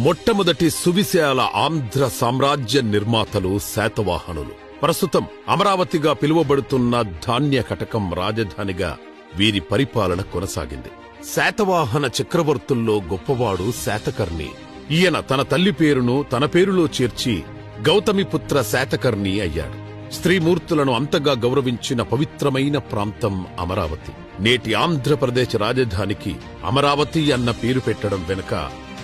మొట్టమొదటి సువిశాల ఆంధ్ర సామ్రాజ్య నిర్మాతలు శాతవాహనులు. ప్రస్తుతం అమరావతిగా పిలువబడుతున్న ధాన్య కటకం రాజధానిగా వీరి పరిపాలన కొనసాగింది. శాతవాహన చక్రవర్తుల్లో గొప్పవాడు శాతకర్ణి. ఈయన తన తల్లి పేరును తన పేరులో చేర్చి గౌతమిపుత్ర శాతకర్ణి అయ్యాడు. స్త్రీమూర్తులను అంతగా గౌరవించిన పవిత్రమైన ప్రాంతం అమరావతి. నేటి ఆంధ్రప్రదేశ్ రాజధానికి అమరావతి అన్న పేరు పెట్టడం వెనుక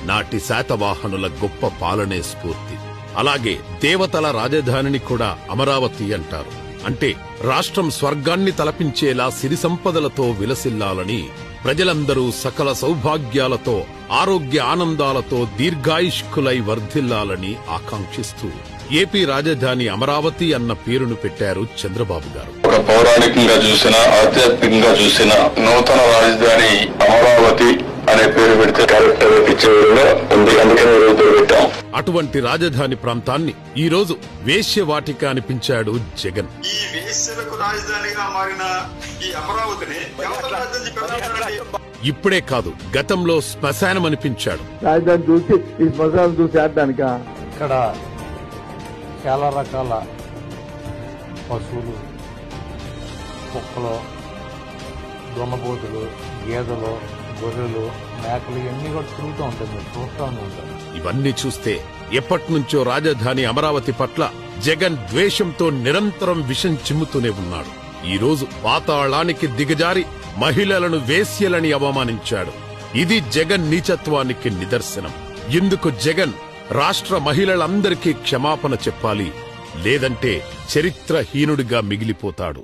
నాటి శాతవాహనుల గొప్ప పాలనే స్ఫూర్తి. అలాగే దేవతల రాజధానిని కూడా అమరావతి అంటారు. అంటే రాష్ట్రం స్వర్గాన్ని తలపించేలా సిరి సంపదలతో విలసిల్లాలని, ప్రజలందరూ సకల సౌభాగ్యాలతో ఆరోగ్య ఆనందాలతో దీర్ఘాయుష్కులై వర్ధిల్లాలని ఆకాంక్షిస్తూ ఏపీ రాజధాని అమరావతి అన్న పేరును పెట్టారు చంద్రబాబు గారు. ఒక పౌరాణికంగా చూసిన, ఆధ్యాత్మికంగా చూసిన నూతన రాజధాని అమరావతి అనే పేరు పెడితే క్యారెక్టర్ పిక్చర్లో ఉంది, అందుకని పేరు పెట్టాం. అటువంటి రాజధాని ప్రాంతాన్ని ఈ రోజు వేశ్యవాటిక అనిపించాడు జగన్. ఈ వేశ్యలకు రాజధానిగా మారిన ఈ అమరావతిని ఇప్పుడే కాదు, గతంలో శ్మశానం అనిపించాడు. రాజధాని చూసి ఈ శ్మశానం చూసి ఆడడానిక ఇక్కడ చాలా రకాల పశువులు, కుక్కలు, దున్నపోతులు, గేదెలు, గొర్రెలు, మేకలు ఇవన్నీ కూడా తిరుగుతూ ఉంటాయి. మీరు చూస్తూ ఉంటారు. ఇవన్నీ చూస్తే ఎప్పటినుంచో రాజధాని అమరావతి పట్ల జగన్ ద్వేషంతో నిరంతరం విషం చిమ్ముతూనే ఉన్నాడు. ఈ రోజు పాతాళానికి దిగజారి మహిళలను వేశ్యలని అవమానించాడు. ఇది జగన్ నీచత్వానికి నిదర్శనం. ఇందుకు జగన్ రాష్ట్ర మహిళలందరికీ క్షమాపణ చెప్పాలి, లేదంటే చరిత్రహీనుడిగా మిగిలిపోతాడు.